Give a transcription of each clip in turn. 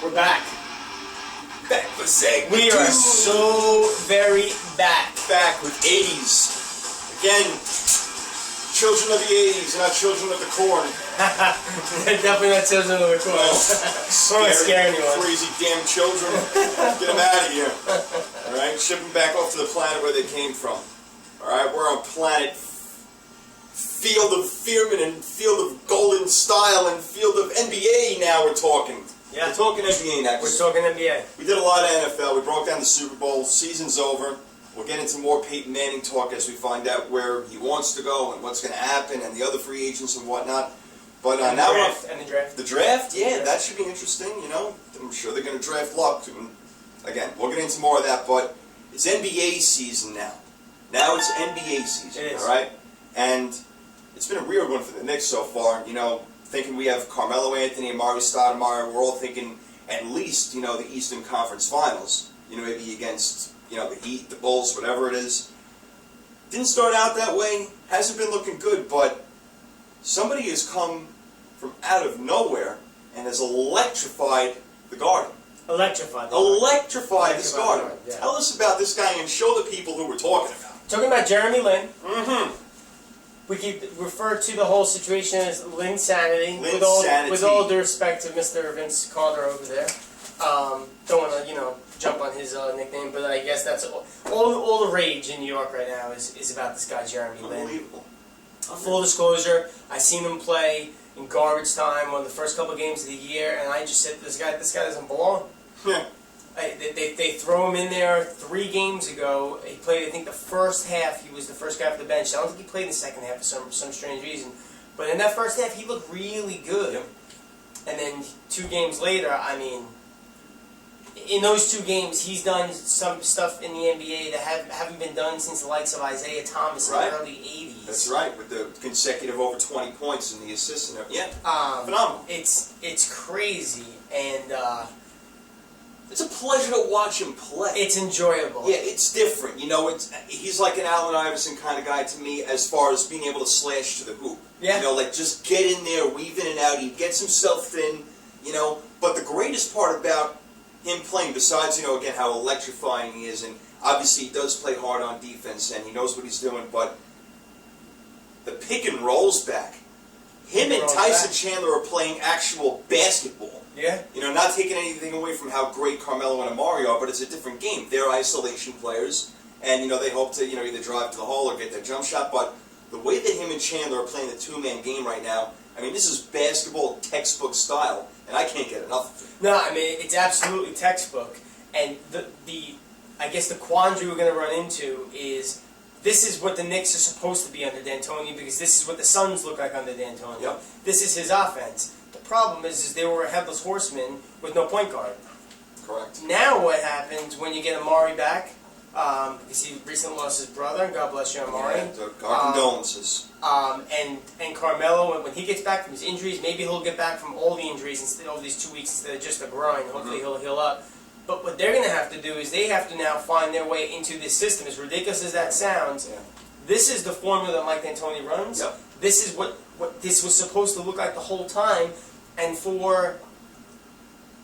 We're back. Back for segment We are 2. so very back. Back with 80s. Again, children of the 80s, not children of the corn. Definitely not children of the corn. Well, We're not scaring anyone. Crazy damn children. Get them out of here. Alright, ship them back off to the planet where they came from. Alright, we're on planet Field of Fearman and Field of Golden Style and Field of NBA now we're talking. Yeah. We're talking NBA next. We're talking NBA. We did a lot of NFL. We broke down the Super Bowl. Season's over. We'll get into more Peyton Manning talk as we find out where he wants to go and what's going to happen and the other free agents and whatnot. But And now the draft. The draft, yeah, that should be interesting. You know, I'm sure they're going to draft Luck. And again, we'll get into more of that. But it's NBA season now. Now it's NBA season. It is. All right, and it's been a weird one for the Knicks so far. You know, thinking we have Carmelo Anthony and Amari Stoudemire. We're all thinking at least, you know, the Eastern Conference Finals. You know, maybe against, you know, the Heat, the Bulls, whatever it is. Didn't start out that way. Hasn't been looking good, but somebody has come from out of nowhere and has electrified the Garden. Electrified This Garden. Yeah. Tell us about this guy and show the people who we're talking about. Talking about Jeremy Lin. Mm-hmm. We keep refer to the whole situation as Linsanity. Linsanity. With all due respect to Mr. Vince Carter over there. Don't want to, you know, jump on his nickname, but I guess that's all the rage in New York right now is about this guy Jeremy Lin. Unbelievable. Full disclosure, I seen him play in garbage time on the first couple of games of the year, and I just said, this guy doesn't belong. Yeah. They throw him in there 3 games ago. He played, I think, the first half. He was the first guy off the bench. I don't think he played in the second half for some strange reason. But in that first half, he looked really good. Yep. And then 2 games later, I mean, in those 2 games, he's done some stuff in the NBA that haven't been done since the likes of Isaiah Thomas in the early 80s. That's right, with the consecutive over 20 points and the assists and everything. Yeah, phenomenal. It's crazy, and it's a pleasure to watch him play. It's enjoyable. Yeah, it's different. You know, he's like an Allen Iverson kind of guy to me as far as being able to slash to the hoop. Yeah. You know, like just get in there, weave in and out. He gets himself thin, you know. But the greatest part about him playing, besides, you know, again, how electrifying he is, and obviously he does play hard on defense and he knows what he's doing, but the pick and rolls back. Him and Tyson Chandler are playing actual basketball. Yeah. You know, not taking anything away from how great Carmelo and Amari are, but it's a different game. They're isolation players, and, you know, they hope to, you know, either drive to the hole or get their jump shot, but the way that him and Chandler are playing the 2-man game right now, I mean, this is basketball textbook style, and I can't get enough of it. No, I mean, it's absolutely textbook, and I guess the quandary we're going to run into is this is what the Knicks are supposed to be under D'Antoni because this is what the Suns look like under D'Antoni. Yep. This is his offense. The problem is they were a headless horseman with no point guard. Correct. Now what happens when you get Amari back, because he recently lost his brother, and God bless you, Amari. Yeah, our condolences. And Carmelo, when he gets back from his injuries, maybe he'll get back from all the injuries instead over these 2 weeks instead of just a groin. Hopefully he'll heal up. But what they're going to have to do is they have to now find their way into this system. As ridiculous as that sounds, this is the formula that Mike D'Antoni runs. Yep. This is what this was supposed to look like the whole time. And for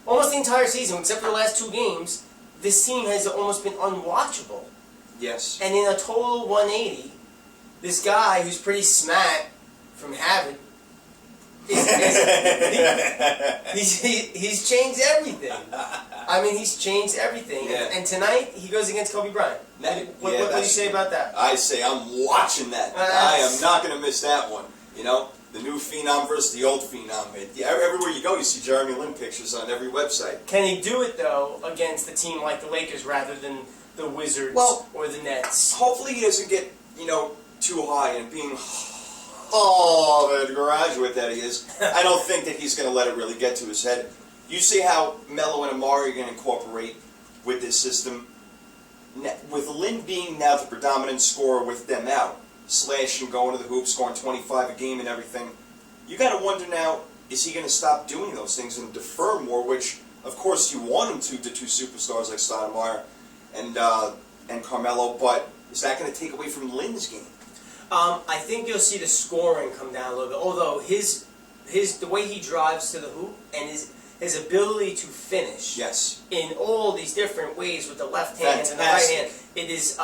almost the entire season, except for the last 2 games, this team has almost been unwatchable. Yes. And in a total 180, this guy who's pretty smart from Harvard, he's changed everything. I mean, he's changed everything. Yeah. And tonight, he goes against Kobe Bryant. What do you say about that? I say I'm watching that. I am not going to miss that one. You know, the new Phenom versus the old Phenom. Everywhere you go, you see Jeremy Lin pictures on every website. Can he do it, though, against a team like the Lakers rather than the Wizards or the Nets? Hopefully he doesn't get, you know, too high and being the graduate that he is. I don't think that he's going to let it really get to his head. You see how Melo and Amari are going to incorporate with this system. With Lin being now the predominant scorer with them out, slashing, going to the hoop, scoring 25 a game and everything, you got to wonder now, is he going to stop doing those things and defer more, which, of course, you want him to 2 superstars like Stoudemire and Carmelo, but is that going to take away from Lin's game? I think you'll see the scoring come down a little bit, although the way he drives to the hoop and his his ability to finish. Yes. In all these different ways with the left hand and the right hand. It is.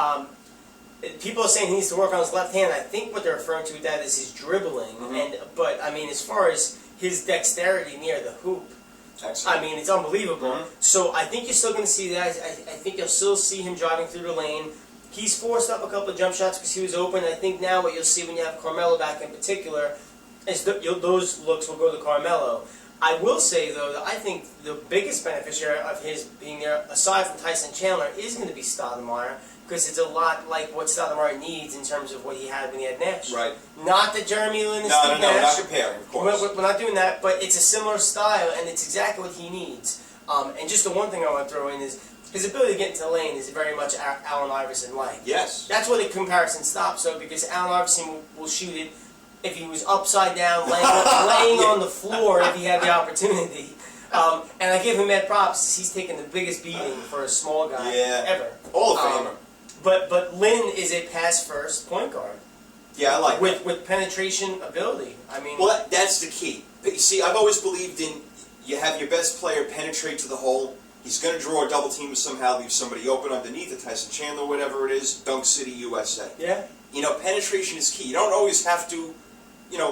People are saying he needs to work on his left hand. I think what they're referring to with that is his dribbling. But I mean, as far as his dexterity near the hoop, excellent. I mean, it's unbelievable. So I think you're still going to see that. I think you'll still see him driving through the lane. He's forced up a couple of jump shots because he was open. I think now what you'll see when you have Carmelo back in particular is those looks will go to Carmelo. I will say, though, that I think the biggest beneficiary of his being there, aside from Tyson Chandler, is going to be Stoudemire, because it's a lot like what Stoudemire needs in terms of what he had when he had Nash. Right. Not that Jeremy Lin is No, Nash. not comparing, of course. We're not doing that, but it's a similar style, and it's exactly what he needs. And just the one thing I want to throw in is his ability to get into the lane is very much Allen Iverson-like. Yes. That's where the comparison stops, though, because Allen Iverson will shoot it if he was upside down, laying on the floor if he had the opportunity. And I give him mad props. He's taken the biggest beating for a small guy ever. Hall of Famer. But Lin is a pass-first point guard. Yeah, I like that. With penetration ability. I mean, well, that's the key. You see, I've always believed in you have your best player penetrate to the hole. He's going to draw a double team or somehow leave somebody open underneath it, Tyson Chandler, whatever it is, Dunk City, USA. Yeah. You know, penetration is key. You don't always have to,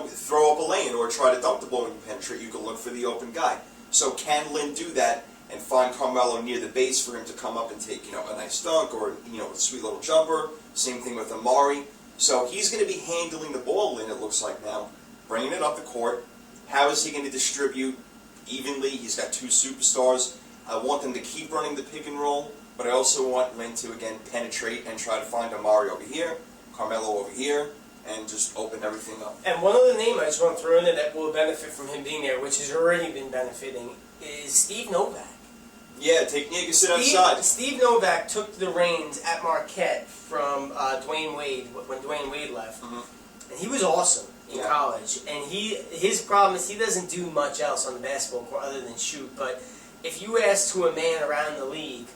throw up a lane or try to dunk the ball when you penetrate. You can look for the open guy. So can Lin do that and find Carmelo near the base for him to come up and take, a nice dunk or, a sweet little jumper? Same thing with Amari. So he's going to be handling the ball, Lin, it looks like now, bringing it up the court. How is he going to distribute evenly? He's got two superstars. I want them to keep running the pick and roll, but I also want Lin to, again, penetrate and try to find Amari over here, Carmelo over here, and just open everything up. And one other name I just want to throw in there that will benefit from him being there, which has already been benefiting, is Steve Novak. Yeah, you can sit outside. Steve Novak took the reins at Marquette from Dwayne Wade when Dwayne Wade left, and he was awesome in college. And his problem is he doesn't do much else on the basketball court other than shoot. But if you ask to a man around the league,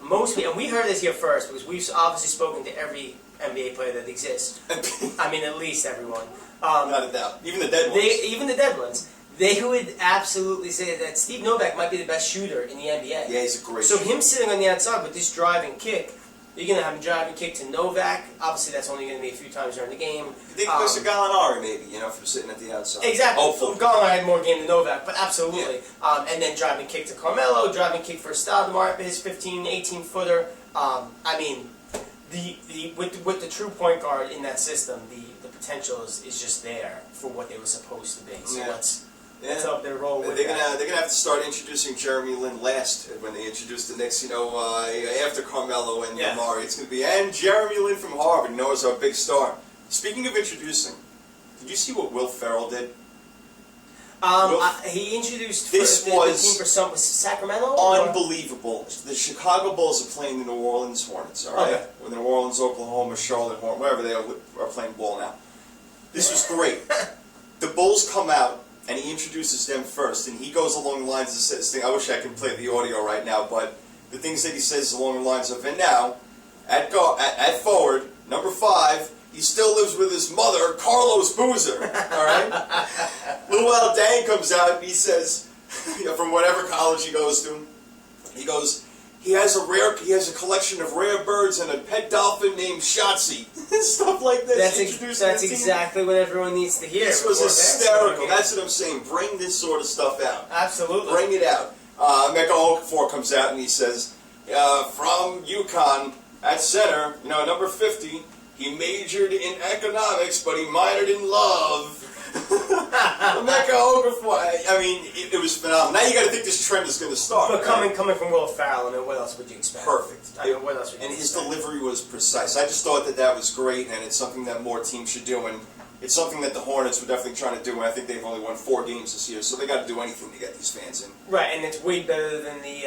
most people, and we heard this here first because we've obviously spoken to every NBA player that exists. I mean, at least everyone. Not a doubt. Even the dead ones. Even the dead ones. They would absolutely say that Steve Novak might be the best shooter in the NBA. Yeah, he's a great So shooter. him sitting on the outside with this driving kick, you're going to have him driving kick to Novak. Obviously, that's only going to be a few times during the game. I think Mr. Gallinari, maybe, from sitting at the outside. Exactly. Hopefully. Gallinari had more game than Novak, but absolutely. Yeah. And then driving kick to Carmelo, driving kick for Stoudemire, his 15, 18-footer. I mean, with the true point guard in that system, the potential is just there for what they were supposed to be. So let's hope they roll with they're gonna have to start introducing Jeremy Lin last when they introduce the next, after Carmelo and Amari. It's gonna be and Jeremy Lin from Harvard, as our big star. Speaking of introducing, did you see what Will Ferrell did? He introduced the team for Sacramento. Unbelievable. The Chicago Bulls are playing the New Orleans Hornets. All right, okay. Or the New Orleans, Oklahoma, Charlotte Hornets, wherever they are playing ball now. This was great. The Bulls come out. And he introduces them first, and he goes along the lines and says, I wish I could play the audio right now, but the things that he says along the lines of, and now, at forward, number 5, he still lives with his mother, Carlos Boozer, all right? Luol Deng comes out, and he says, from whatever college he goes to, he goes, he has a collection of rare birds and a pet dolphin named Shotzi. Stuff like this. That's exactly what everyone needs to hear. This was hysterical. That's what I'm saying. Bring this sort of stuff out. Absolutely. Bring it out. Mecca Okafor comes out and he says, from UConn at center, number 50, he majored in economics, but he minored in love. Mecca Okafor. I mean, it was phenomenal. Now you got to think this trend is going to start. But coming from Will Ferrell, I mean, what else would you expect? Perfect. I mean, what else would you expect? And his expect? delivery was precise. I just thought that was great, and it's something that more teams should do. And it's something that the Hornets were definitely trying to do. And I think they've only won 4 games this year, so they got to do anything to get these fans in. Right, and it's way better than the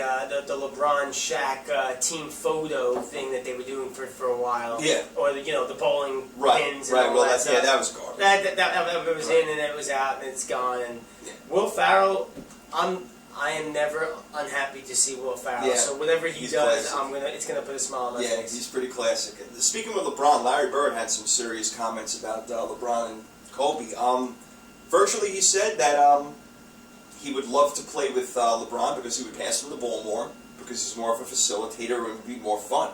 LeBron Shaq team photo thing that they were doing for a while. Yeah. Or the bowling pins. Right. And all Well, that stuff. that was garbage. That was in and it was out and it's gone. And Will Ferrell, I am never unhappy to see Will Ferrell. Yeah, so whatever he does, classic. it's gonna put a smile on my face. He's pretty classic. Speaking of LeBron, Larry Bird had some serious comments about LeBron and Kobe. Virtually, he said that he would would love to play with LeBron because he would pass him the ball more, because he's more of a facilitator and would be more fun.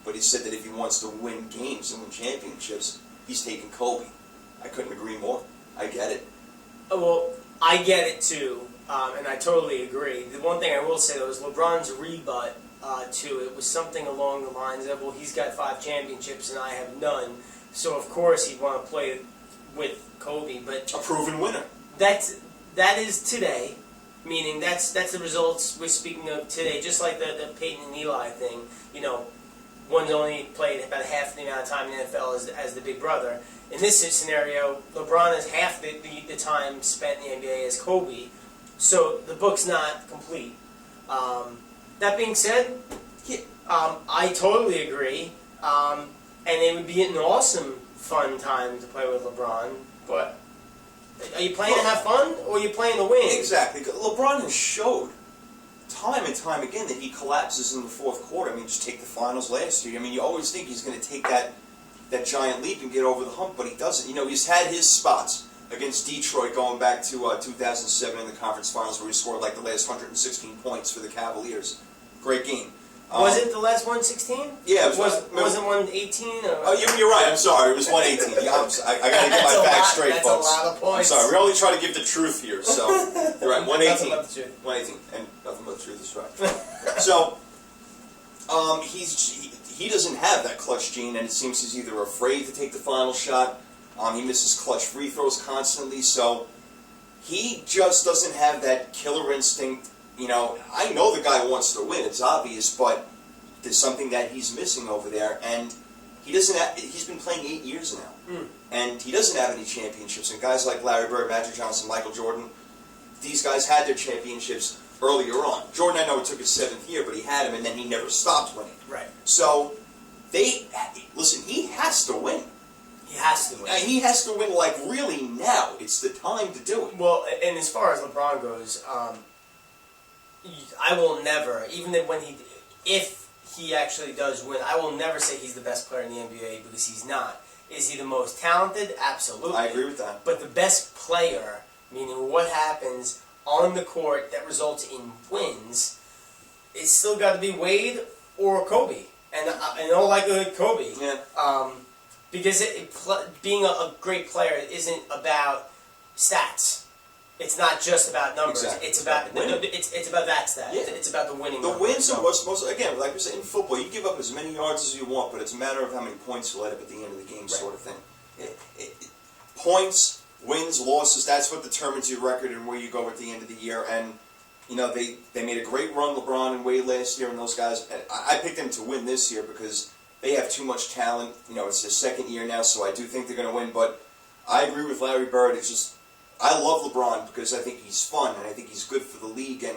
But he said that if he wants to win games and win championships, he's taking Kobe. I couldn't agree more. I get it. Well, I get it too, and I totally agree. The one thing I will say though is LeBron's rebut to it was something along the lines of, well, he's got 5 championships and I have none, so of course he'd want to play with Kobe. But a proven winner. That is today, meaning that's the results we're speaking of today. Just like the Peyton and Eli thing, one's only played about half the amount of time in the NFL as the big brother. In this scenario, LeBron has half the time spent in the NBA as Kobe, so the book's not complete. That being said, I totally agree, and it would be an awesome, fun time to play with LeBron, but are you playing to have fun, or are you playing to win? Exactly. LeBron has showed time and time again that he collapses in the fourth quarter. I mean, just take the finals last year. I mean, you always think he's going to take that giant leap and get over the hump, but he doesn't. He's had his spots against Detroit going back to 2007 in the conference finals where he scored like the last 116 points for the Cavaliers. Great game. Was it the last 116? Yeah, it wasn't 118? Oh, you're right. I'm sorry. It was 118. I got to get my facts straight, that's folks. That's a lot of points. I'm sorry. We only try to give the truth here, so you're right. 118. Nothing but the truth. 118, and nothing but the truth is right. So, he doesn't have that clutch gene, and it seems he's either afraid to take the final shot. He misses clutch free throws constantly, so he just doesn't have that killer instinct. I know the guy wants to win, it's obvious, but there's something that he's missing over there, and he's been playing 8 years now, and he doesn't have any championships, and guys like Larry Bird, Magic Johnson, Michael Jordan, these guys had their championships earlier on. Jordan, I know it took his 7th year, but he had him, and then he never stopped winning. Right. So, listen, he has to win. He has to win. He has to win, like, really now. It's the time to do it. Well, and as far as LeBron goes, I will never, if he actually does win, I will never say he's the best player in the NBA, because he's not. Is he the most talented? Absolutely. I agree with that. But the best player, meaning what happens on the court that results in wins, it's still got to be Wade or Kobe. And in all likelihood, Kobe. Yeah. Because being a great player isn't about stats. It's not just about numbers. Exactly. It's about winning. It's about that stat. Yeah. It's about the winning. The wins are what's most, again, like we said in football, you give up as many yards as you want, but it's a matter of how many points you let up at the end of the game, sort of thing. Points, wins, losses, that's what determines your record and where you go at the end of the year. And they made a great run, LeBron and Wade last year, and those guys. I picked them to win this year because they have too much talent. It's their 2nd year now, so I do think they're going to win. But I agree with Larry Bird. It's just, I love LeBron because I think he's fun and I think he's good for the league, and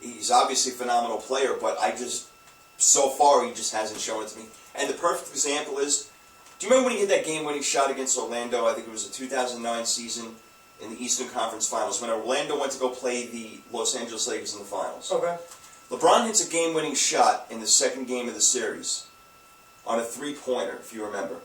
he's obviously a phenomenal player, but so far he just hasn't shown it to me. And the perfect example is, do you remember when he hit that game-winning shot against Orlando? I think it was the 2009 season in the Eastern Conference Finals, when Orlando went to go play the Los Angeles Lakers in the finals. Okay. LeBron hits a game-winning shot in the 2nd game of the series on a 3-pointer, if you remember.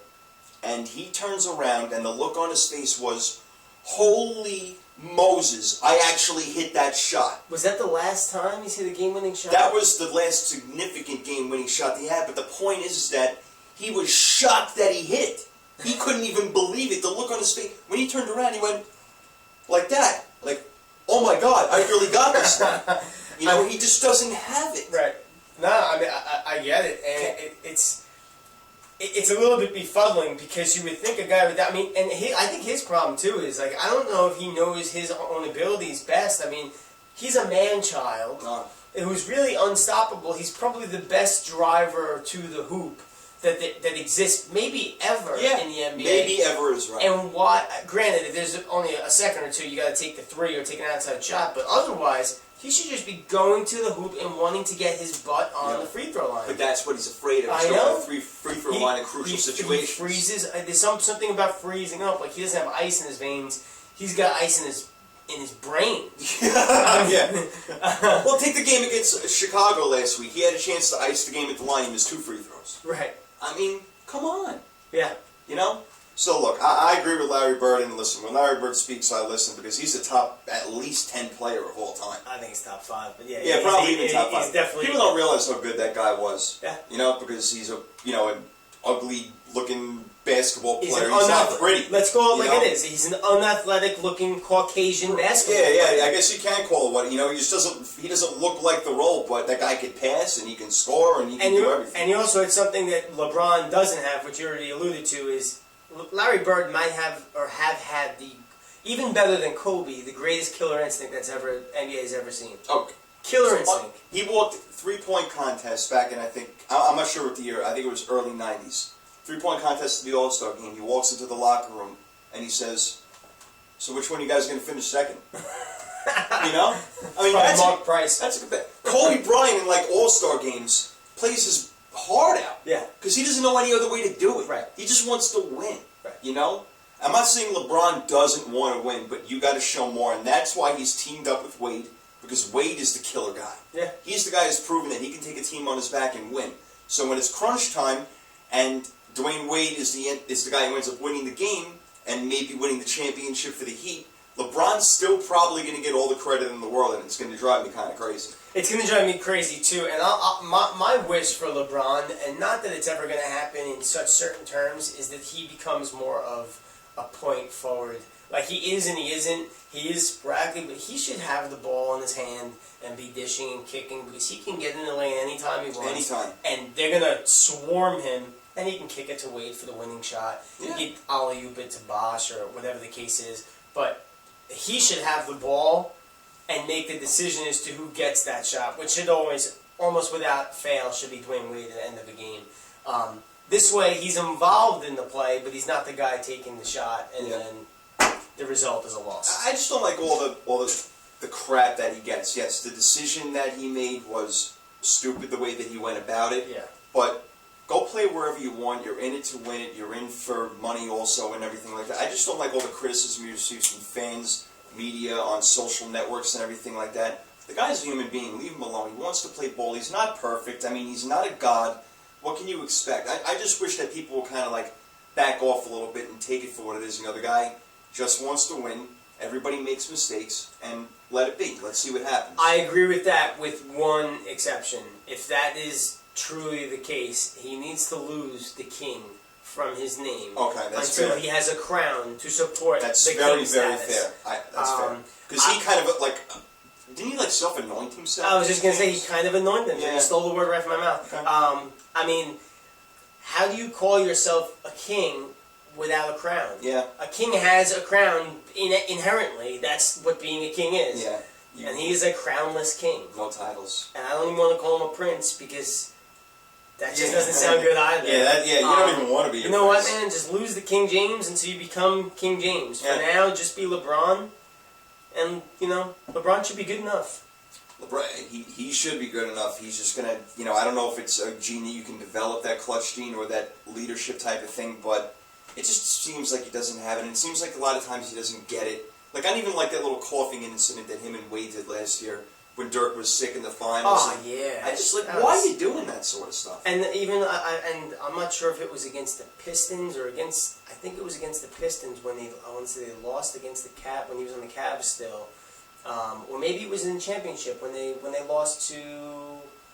And he turns around, and the look on his face was, holy Moses, I actually hit that shot. Was that the last time he's hit a game-winning shot? That was the last significant game-winning shot he had, but the point is that he was shocked that he hit it. He couldn't even believe it. The look on his face, when he turned around, he went like that. Like, oh my God, I really got this thing. He just doesn't have it. Right. No, I mean, I get it, and it's a little bit befuddling, because you would think a guy with that, I think his problem too is, like, I don't know if he knows his own abilities best. I mean, he's a man-child who's really unstoppable. He's probably the best driver to the hoop that exists, maybe ever in the NBA. Maybe ever is right. And granted, if there's only a second or two, you got to take the 3 or take an outside shot, but otherwise, he should just be going to the hoop and wanting to get his butt on the free throw line. But that's what he's afraid of. I know. Free throw line in crucial situations. He freezes. There's something about freezing up. Like, he doesn't have ice in his veins. He's got ice in his brain. Yeah. Well, take the game against Chicago last week. He had a chance to ice the game at the line. He missed 2 free throws. Right. I mean, come on. Yeah. So look, I agree with Larry Bird, and listen, when Larry Bird speaks, I listen, because he's a top, at least 10 player of all time. I think he's top 5, but yeah. Yeah, probably even top 5. He's definitely... People don't realize how good that guy was. Yeah. You know, because he's an ugly-looking basketball player. He's not pretty. Let's call it like it is. He's an unathletic-looking Caucasian basketball player. Yeah, I guess you can call it what, he just doesn't look like the role, but that guy can pass, and he can score, and he can do everything. And you also had something that LeBron doesn't have, which you already alluded to, is Larry Bird might have, or have had the, even better than Kobe, the greatest killer instinct that's NBA has ever seen. Okay. Killer instinct. He walked 3-point contests back in, I'm not sure what the year, I think it was early 90s. 3-point contest at the All-Star game. He walks into the locker room and he says, "So which one of you guys are going to finish second?" You know? I mean, Mark Price. That's a good thing. Kobe Bryant in All-Star games plays his heart out. Yeah. Because he doesn't know any other way to do it. Right. He just wants to win. Right. You know? I'm not saying LeBron doesn't want to win, but you got to show more, and that's why he's teamed up with Wade, because Wade is the killer guy. Yeah. He's the guy who's proven that he can take a team on his back and win. So when it's crunch time, and Dwayne Wade is the guy who ends up winning the game, and maybe winning the championship for the Heat, LeBron's still probably going to get all the credit in the world, and it's going to drive me kind of crazy. It's going to drive me crazy, too. And my wish for LeBron, and not that it's ever going to happen in such certain terms, is that he becomes more of a point forward. Like, he is and he isn't. He is sporadically, but he should have the ball in his hand and be dishing and kicking, because he can get in the lane anytime he wants. Anytime. And they're going to swarm him, and he can kick it to Wade for the winning shot. Yeah. He can alley-oop it to Bosh, or whatever the case is. But he should have the ball and make the decision as to who gets that shot, which should always, almost without fail, should be Dwayne Wade at the end of the game. This way, he's involved in the play, but he's not the guy taking the shot, and then the result is a loss. I just don't like all the crap that he gets. Yes, the decision that he made was stupid, the way that he went about it. Yeah. But go play wherever you want. You're in it to win it. You're in for money also and everything like that. I just don't like all the criticism you receive from fans, media, on social networks and everything like that. The guy's a human being. Leave him alone. He wants to play ball. He's not perfect. I mean, he's not a god. What can you expect? I just wish that people would kind of back off a little bit and take it for what it is. The guy just wants to win. Everybody makes mistakes, and let it be. Let's see what happens. I agree with that, with one exception. If that is truly the case, he needs to lose the king from his name. Okay, that's until fair. he has a crown to support that's the very, king very status. fair. That's fair. Because he kind of didn't he self-anoint himself? I was just going to say he kind of anointed him. Yeah. You stole the word right from my mouth. Okay. I mean, how do you call yourself a king without a crown? Yeah. A king has a crown inherently. That's what being a king is. Yeah. And he is a crownless king. No titles. And I don't even want to call him a prince, because that just doesn't sound good either. You don't even want to be a You know prince. what, man? Just lose the King James until you become King James. For Yeah. now, just be LeBron. And, LeBron should be good enough. LeBron, he should be good enough. He's just going to, I don't know if it's a gene that you can develop, that clutch gene or that leadership type of thing, but it just seems like he doesn't have it. And it seems like a lot of times he doesn't get it. I don't even like that little coughing incident that him and Wade did last year when Dirk was sick in the finals. Oh, yeah. I just, why are you doing that sort of stuff? And even, and I'm not sure if it was against the Pistons or against, I think it was against the Pistons when I want to say they lost against the Cavs, when he was on the Cavs still. Or maybe it was in the championship when they lost to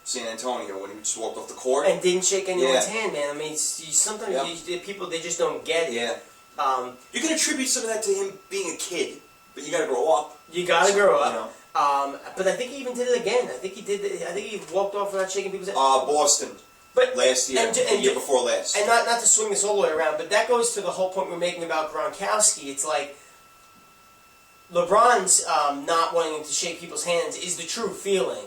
San Antonio, when he just walked off the court and didn't shake anyone's hand, man. I mean, sometimes people, they just don't get it. Yeah. You can attribute some of that to him being a kid, but you got to grow up. You got to grow up. But I think he even did it again. I think he walked off without shaking people's hand. Boston. But last year, the year before last. And not to swing this all the way around, but that goes to the whole point we're making about Gronkowski. It's like LeBron's not wanting to shake people's hands is the true feeling.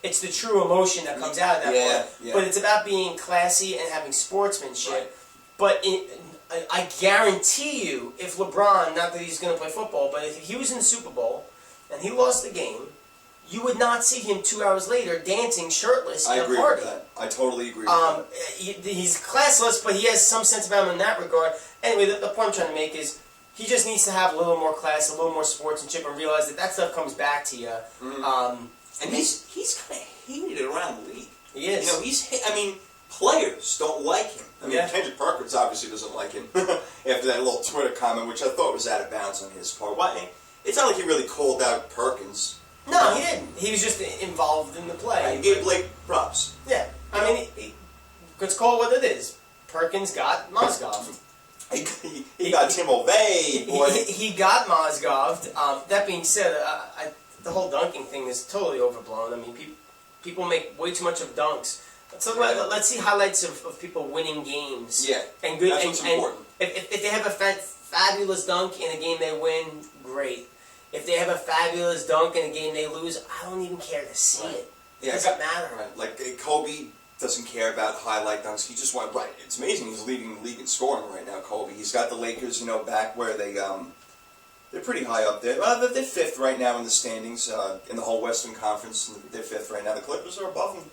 It's the true emotion that comes out of that point. Yeah. But it's about being classy and having sportsmanship. Right. But I guarantee you, if LeBron, not that he's going to play football, but if he was in the Super Bowl and he lost the game, you would not see him 2 hours later dancing shirtless in a party. I agree with that. I totally agree with that. He's classless, but he has some sense about him in that regard. Anyway, the point I'm trying to make is he just needs to have a little more class, a little more sportsmanship, and realize that stuff comes back to you. Mm-hmm. And he's kind of hated around the league. He is. I mean, players don't like him. I mean, Yeah. Kendrick Perkins obviously doesn't like him after that little Twitter comment, which I thought was out of bounds on his part. Why? It's not like he really called out Perkins. No, he didn't. He was just involved in the play. He gave Blake props. Yeah. I mean, let's call it what it is. Perkins got Mozgov. He got Tim O'Vey, boy. He got Mozgov. That being said, the whole dunking thing is totally overblown. I mean, people make way too much of dunks. Let's see highlights of people winning games. Yeah, and good. that's what's important. If they have a fabulous dunk in a game they win, great. If they have a fabulous dunk in a game they lose, I don't even care to see it. It doesn't matter. Right. Like Kobe doesn't care about highlight dunks. He just went right. It's amazing. He's leading the league in scoring right now. Kobe. He's got the Lakers, back where they're pretty high up there. Well, they're fifth right now in the standings in the whole Western Conference. They're fifth right now. The Clippers are above them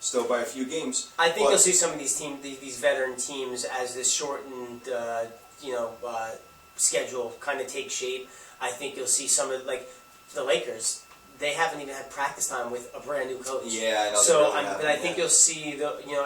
still by a few games. I think you'll see some of these teams, these veteran teams, as this shortened, schedule kind of take shape. I think you'll see some of the Lakers. They haven't even had practice time with a brand new coach. Yeah, I know. So, but I think you'll see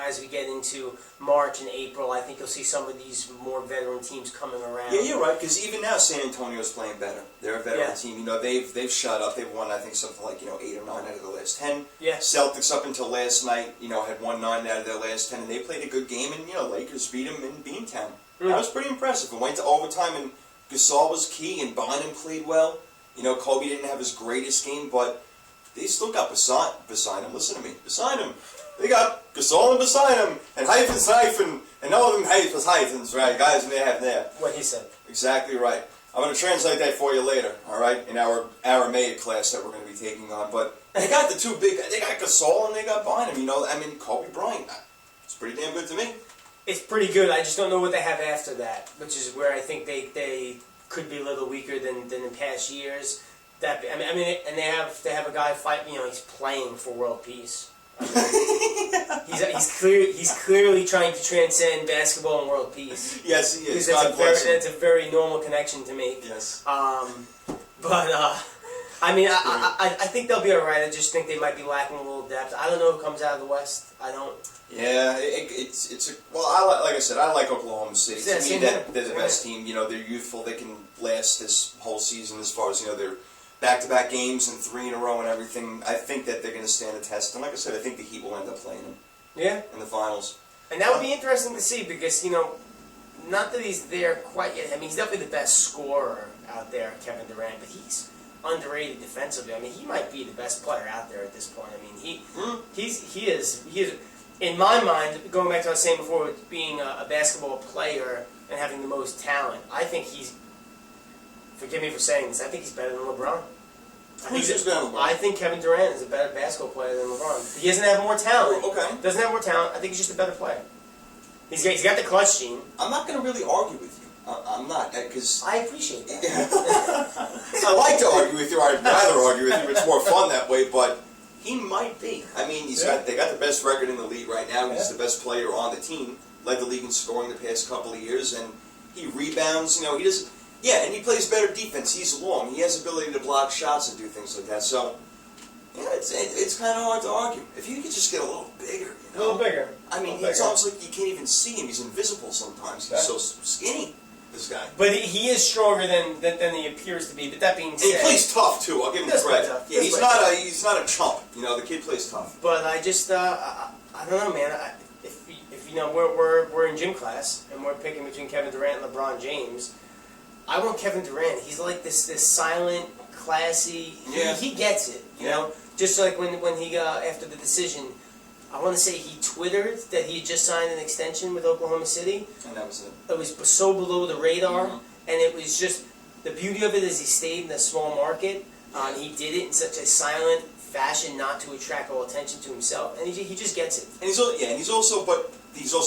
as we get into March and April, I think you'll see some of these more veteran teams coming around. Yeah, you're right. Because even now, San Antonio's playing better. They're a veteran team. They've shut up. They've won, I think, something like 8 or 9 out of the last 10. Yeah. Celtics up until last night, had won 9 out of their last 10, and they played a good game. And Lakers beat them in Beantown. That was pretty impressive. It went to overtime, and Gasol was key, and Bynum played well. Kobe didn't have his greatest game, but they still got beside him. Listen to me. Beside him. They got Gasol and beside him, and hyphens, and all of them hyphens, right, guys, and they have there. What he said. Exactly right. I'm going to translate that for you later, all right, in our Aramaic class that we're going to be taking on. But they got the two big guys. They got Gasol and they got Bynum, Kobe Bryant. It's pretty damn good to me. It's pretty good. I just don't know what they have after that, which is where I think they could be a little weaker than in past years. And they have a guy fight. He's playing for world peace. He's clearly trying to transcend basketball and world peace. Yes, he is. That's a very normal connection to make. Yes. I think they'll be all right. I just think they might be lacking a little depth. I don't know who comes out of the West. I don't. Yeah, like I said, I like Oklahoma City. To me, they're the best team. They're youthful. They can last this whole season as far as their back-to-back games and 3 in a row and everything. I think that they're going to stand the test. And like I said, I think the Heat will end up playing them. Yeah. In the finals. And that would be interesting to see because not that he's there quite yet. He's definitely the best scorer out there, Kevin Durant, but he's underrated defensively. He might be the best player out there at this point. He is. In my mind, going back to what I was saying before, being a basketball player and having the most talent, I think he's. Forgive me for saying this. I think he's better than LeBron. I think Kevin Durant is a better basketball player than LeBron. He doesn't have more talent. Okay. Doesn't have more talent. I think he's just a better player. He's got the clutch gene. I'm not going to really argue with you. I'm not, because I appreciate that. I like to argue with you. I'd rather argue with you. It's more fun that way. But he might be. They got the best record in the league right now. He's the best player on the team. Led the league in scoring the past couple of years, and he rebounds. He doesn't. Yeah, and he plays better defense. He's long. He has the ability to block shots and do things like that. So, it's kind of hard to argue. If he could just get a little bigger, A little bigger. It's almost like you can't even see him. He's invisible sometimes. He's so skinny, this guy. But he is stronger than he appears to be. But that being said, and he plays tough too. I'll give him credit. Yeah, he's not a chump. The kid plays tough. But I just I don't know, man. If we're in gym class and we're picking between Kevin Durant and LeBron James. I want Kevin Durant. He's like this silent, classy. He gets it, you know. Just like when he after the decision, I want to say he twittered that he had just signed an extension with Oklahoma City. And that was it. It was so below the radar, and it was just the beauty of it is he stayed in a small market. He did it in such a silent fashion, not to attract all attention to himself, and he just gets it. And he's also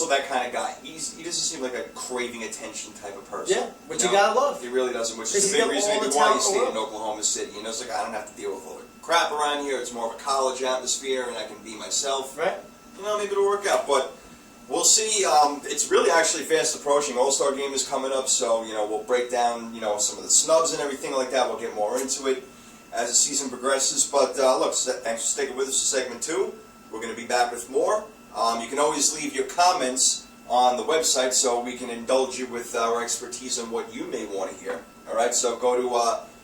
that kind of guy. He doesn't seem like a craving attention type of person. Yeah, which you gotta love. He really doesn't, which is the big reason maybe why he stayed in Oklahoma City. It's like, I don't have to deal with all the crap around here. It's more of a college atmosphere, and I can be myself. Right. Maybe it'll work out, but we'll see. It's really actually fast approaching. All-Star game is coming up, so we'll break down some of the snubs and everything like that. We'll get more into it as the season progresses. But look, thanks for sticking with us for segment 2. We're going to be back with more. You can always leave your comments on the website so we can indulge you with our expertise on what you may want to hear. All right, so go to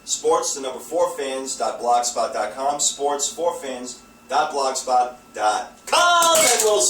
sports4fans.blogspot.com, sports4fans.blogspot.com, and we'll